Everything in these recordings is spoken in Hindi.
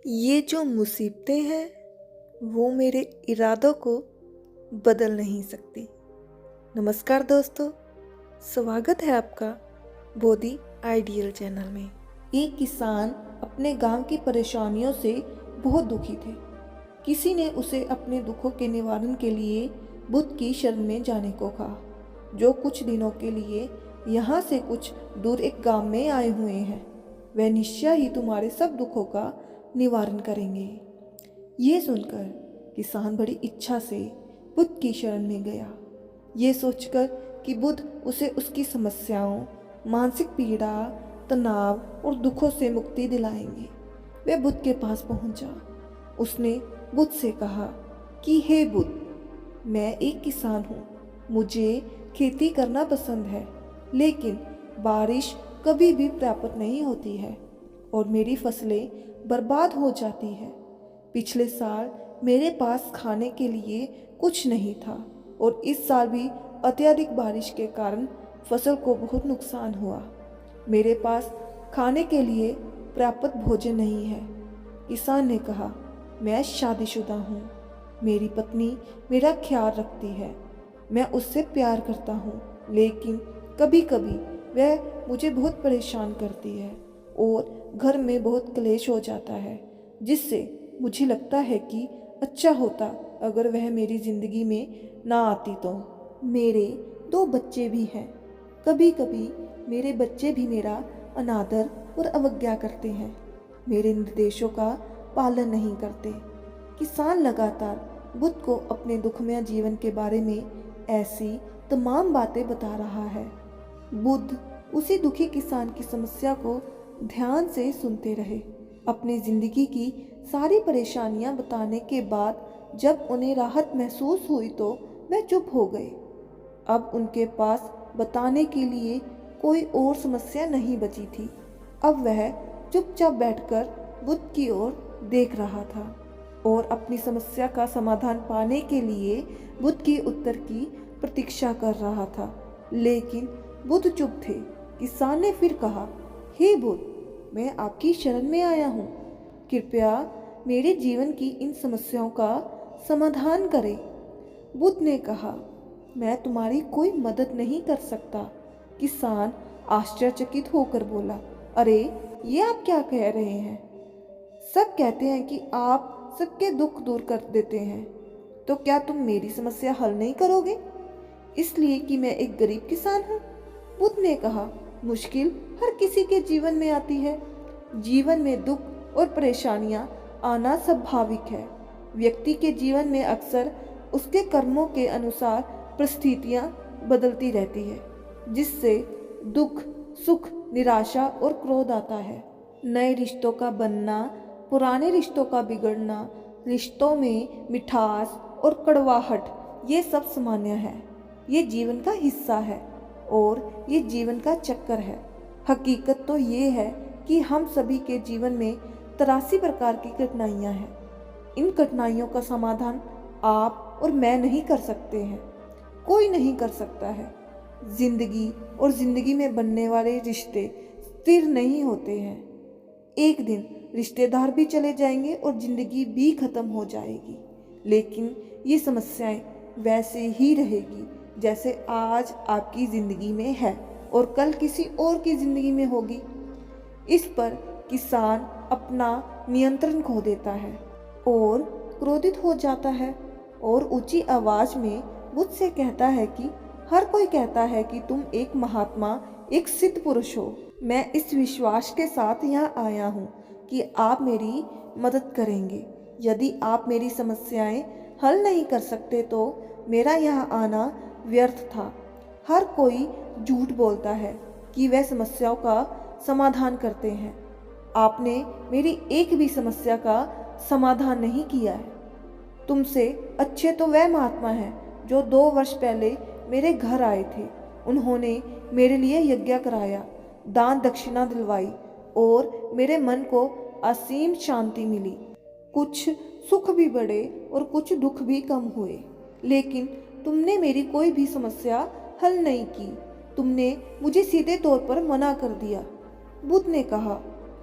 ये जो मुसीबतें हैं वो मेरे इरादों को बदल नहीं सकती। नमस्कार दोस्तों, स्वागत है आपका बोधी आइडियल चैनल में। एक किसान अपने गांव की परेशानियों से बहुत दुखी थे। किसी ने उसे अपने दुखों के निवारण के लिए बुद्ध की शरण में जाने को कहा, जो कुछ दिनों के लिए यहाँ से कुछ दूर एक गांव में आए हुए हैं। वह निश्चय ही तुम्हारे सब दुखों का निवारण करेंगे। ये सुनकर किसान बड़ी इच्छा से बुद्ध की शरण में गया, ये सोचकर कि बुद्ध उसे उसकी समस्याओं, मानसिक पीड़ा, तनाव और दुखों से मुक्ति दिलाएंगे। वह बुद्ध के पास पहुंचा। उसने बुद्ध से कहा कि हे बुद्ध, मैं एक किसान हूँ। मुझे खेती करना पसंद है, लेकिन बारिश कभी भी प्राप्त नहीं होती है और मेरी फसलें बर्बाद हो जाती है। पिछले साल मेरे पास खाने के लिए कुछ नहीं था और इस साल भी अत्यधिक बारिश के कारण फसल को बहुत नुकसान हुआ। मेरे पास खाने के लिए पर्याप्त भोजन नहीं है। किसान ने कहा, मैं शादीशुदा हूँ। मेरी पत्नी मेरा ख्याल रखती है। मैं उससे प्यार करता हूँ, लेकिन कभी कभी वह मुझे बहुत परेशान करती है और घर में बहुत क्लेश हो जाता है, जिससे मुझे लगता है कि अच्छा होता अगर वह मेरी ज़िंदगी में ना आती तो। मेरे 2 बच्चे भी हैं। कभी कभी मेरे बच्चे भी मेरा अनादर और अवज्ञा करते हैं, मेरे निर्देशों का पालन नहीं करते। किसान लगातार बुद्ध को अपने दुखमय जीवन के बारे में ऐसी तमाम बातें बता रहा है। बुद्ध उसी दुखी किसान की समस्या को ध्यान से सुनते रहे। अपनी जिंदगी की सारी परेशानियां बताने के बाद जब उन्हें राहत महसूस हुई तो वह चुप हो गए। अब उनके पास बताने के लिए कोई और समस्या नहीं बची थी। अब वह चुपचाप बैठकर बुद्ध की ओर देख रहा था और अपनी समस्या का समाधान पाने के लिए बुद्ध के उत्तर की प्रतीक्षा कर रहा था। लेकिन बुद्ध चुप थे। किसान ने फिर कहा, हे बुद्ध, मैं आपकी शरण में आया हूँ। कृपया मेरे जीवन की इन समस्याओं का समाधान करें। बुद्ध ने कहा, मैं तुम्हारी कोई मदद नहीं कर सकता। किसान आश्चर्यचकित होकर बोला, अरे ये आप क्या कह रहे हैं? सब कहते हैं कि आप सबके दुख दूर कर देते हैं, तो क्या तुम मेरी समस्या हल नहीं करोगे, इसलिए कि मैं एक गरीब किसान हूँ? बुद्ध ने कहा, मुश्किल हर किसी के जीवन में आती है। जीवन में दुख और परेशानियां आना स्वाभाविक है। व्यक्ति के जीवन में अक्सर उसके कर्मों के अनुसार परिस्थितियां बदलती रहती है, जिससे दुख, सुख, निराशा और क्रोध आता है। नए रिश्तों का बनना, पुराने रिश्तों का बिगड़ना, रिश्तों में मिठास और कड़वाहट, ये सब सामान्य है। ये जीवन का हिस्सा है और ये जीवन का चक्कर है। हकीकत तो ये है कि हम सभी के जीवन में 83 प्रकार की कठिनाइयाँ हैं। इन कठिनाइयों का समाधान आप और मैं नहीं कर सकते हैं, कोई नहीं कर सकता है। जिंदगी और जिंदगी में बनने वाले रिश्ते स्थिर नहीं होते हैं। एक दिन रिश्तेदार भी चले जाएंगे और जिंदगी भी खत्म हो जाएगी, लेकिन ये समस्याएं वैसे ही रहेगी जैसे आज आपकी ज़िंदगी में है और कल किसी और की ज़िंदगी में होगी। इस पर किसान अपना नियंत्रण खो देता है और क्रोधित हो जाता है और ऊंची आवाज़ में बुद्ध से कहता है कि हर कोई कहता है कि तुम एक महात्मा, एक सिद्ध पुरुष हो। मैं इस विश्वास के साथ यहाँ आया हूँ कि आप मेरी मदद करेंगे। यदि आप मेरी समस्याएं हल नहीं कर सकते तो मेरा यहाँ आना व्यर्थ था। हर कोई झूठ बोलता है कि वह समस्याओं का समाधान करते हैं। आपने मेरी एक भी समस्या का समाधान नहीं किया है। तुमसे अच्छे तो वह महात्मा हैं जो 2 वर्ष पहले मेरे घर आए थे। उन्होंने मेरे लिए यज्ञ कराया, दान दक्षिणा दिलवाई और मेरे मन को असीम शांति मिली। कुछ सुख भी बढ़े और कुछ दुख भी कम हुए, लेकिन तुमने मेरी कोई भी समस्या हल नहीं की। तुमने मुझे सीधे तौर पर मना कर दिया। बुद्ध ने कहा,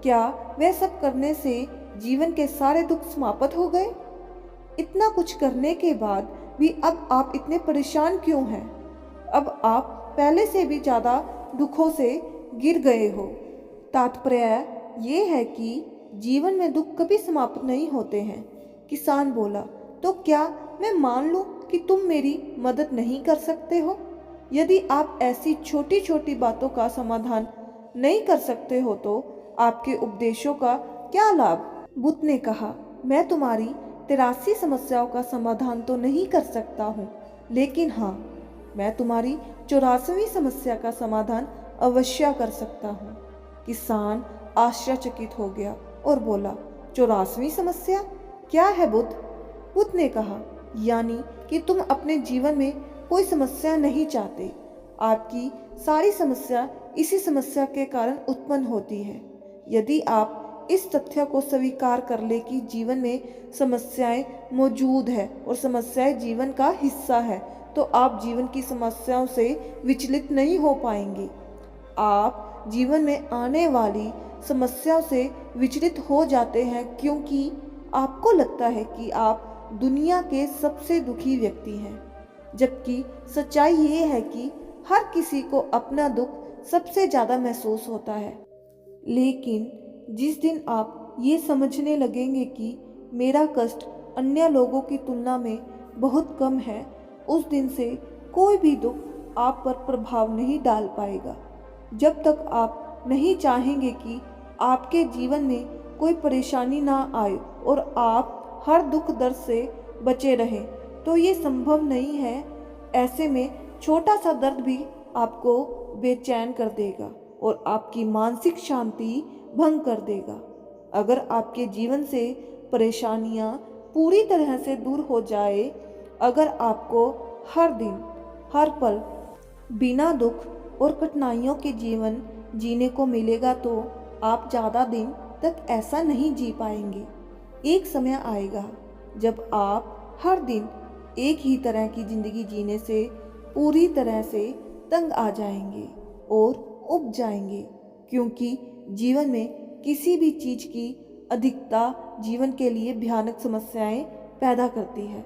क्या वह सब करने से जीवन के सारे दुख समाप्त हो गए? इतना कुछ करने के बाद भी अब आप इतने परेशान क्यों हैं? अब आप पहले से भी ज़्यादा दुखों से गिर गए हो। तात्पर्य ये है कि जीवन में दुख कभी समाप्त नहीं होते हैं। किसान बोला, तो क्या मैं मान लूं कि तुम मेरी मदद नहीं कर सकते हो? यदि आप ऐसी छोटी छोटी बातों का समाधान नहीं कर सकते हो तो आपके उपदेशों का क्या लाभ? बुद्ध ने कहा, मैं तुम्हारी 83 समस्याओं का समाधान तो नहीं कर सकता हूँ, लेकिन हाँ, मैं तुम्हारी 84वीं समस्या का समाधान अवश्य कर सकता हूँ। किसान आश्चर्यचकित हो गया और बोला, 84वीं समस्या क्या है बुद्ध? बुद्ध ने कहा, यानी कि तुम अपने जीवन में कोई समस्या नहीं चाहते। आपकी सारी समस्या इसी समस्या के कारण उत्पन्न होती है। यदि आप इस तथ्य को स्वीकार कर ले कि जीवन में समस्याएं मौजूद है और समस्याएं जीवन का हिस्सा है, तो आप जीवन की समस्याओं से विचलित नहीं हो पाएंगे। आप जीवन में आने वाली समस्याओं से विचलित हो जाते हैं क्योंकि आपको लगता है कि आप दुनिया के सबसे दुखी व्यक्ति हैं, जबकि सच्चाई ये है कि हर किसी को अपना दुख सबसे ज़्यादा महसूस होता है। लेकिन जिस दिन आप ये समझने लगेंगे कि मेरा कष्ट अन्य लोगों की तुलना में बहुत कम है, उस दिन से कोई भी दुख आप पर प्रभाव नहीं डाल पाएगा। जब तक आप नहीं चाहेंगे कि आपके जीवन में कोई परेशानी ना आए और आप हर दुख दर्द से बचे रहें, तो ये संभव नहीं है। ऐसे में छोटा सा दर्द भी आपको बेचैन कर देगा और आपकी मानसिक शांति भंग कर देगा। अगर आपके जीवन से परेशानियां पूरी तरह से दूर हो जाए, अगर आपको हर दिन हर पल बिना दुख और कठिनाइयों के जीवन जीने को मिलेगा, तो आप ज़्यादा दिन तक ऐसा नहीं जी पाएंगे। एक समय आएगा जब आप हर दिन एक ही तरह की ज़िंदगी जीने से पूरी तरह से तंग आ जाएंगे और उब जाएंगे, क्योंकि जीवन में किसी भी चीज़ की अधिकता जीवन के लिए भयानक समस्याएं पैदा करती है।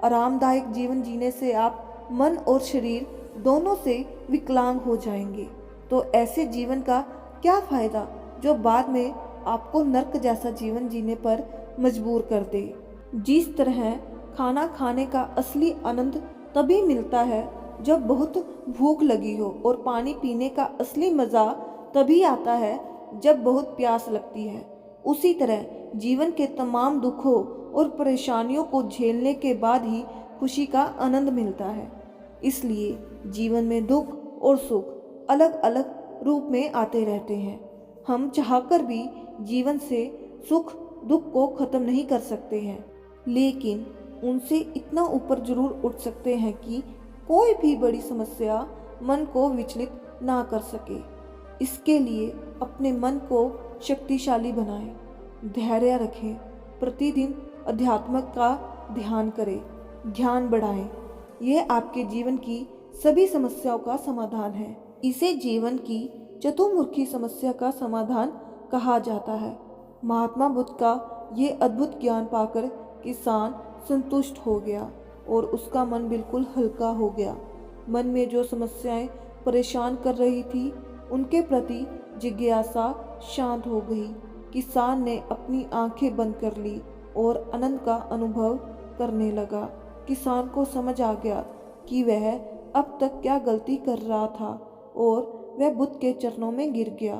आरामदायक जीवन जीने से आप मन और शरीर दोनों से विकलांग हो जाएंगे। तो ऐसे जीवन का क्या फ़ायदा जो बाद में आपको नर्क जैसा जीवन जीने पर मजबूर कर दे। जिस तरह खाना खाने का असली आनंद तभी मिलता है जब बहुत भूख लगी हो, और पानी पीने का असली मज़ा तभी आता है जब बहुत प्यास लगती है, उसी तरह जीवन के तमाम दुखों और परेशानियों को झेलने के बाद ही खुशी का आनंद मिलता है। इसलिए जीवन में दुख और सुख अलग अलग रूप में आते रहते हैं। हम चाहकर भी जीवन से सुख दुख को ख़त्म नहीं कर सकते हैं, लेकिन उनसे इतना ऊपर जरूर उठ सकते हैं कि कोई भी बड़ी समस्या मन को विचलित ना कर सके। इसके लिए अपने मन को शक्तिशाली बनाएं, धैर्य रखें, प्रतिदिन अध्यात्म का ध्यान करें, ध्यान बढ़ाएं। यह आपके जीवन की सभी समस्याओं का समाधान है। इसे जीवन की चतुर्मुखी समस्या का समाधान कहा जाता है। महात्मा बुद्ध का ये अद्भुत ज्ञान पाकर किसान संतुष्ट हो गया और उसका मन बिल्कुल हल्का हो गया। मन में जो समस्याएं परेशान कर रही थी, उनके प्रति जिज्ञासा शांत हो गई। किसान ने अपनी आंखें बंद कर ली और आनंद का अनुभव करने लगा। किसान को समझ आ गया कि वह अब तक क्या गलती कर रहा था और वह बुद्ध के चरणों में गिर गया।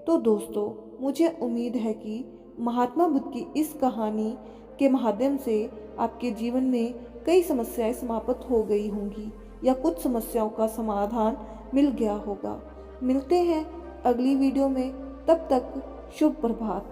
तो दोस्तों, मुझे उम्मीद है कि महात्मा बुद्ध की इस कहानी के माध्यम से आपके जीवन में कई समस्याएं समाप्त हो गई होंगी या कुछ समस्याओं का समाधान मिल गया होगा। मिलते हैं अगली वीडियो में, तब तक शुभ प्रभात।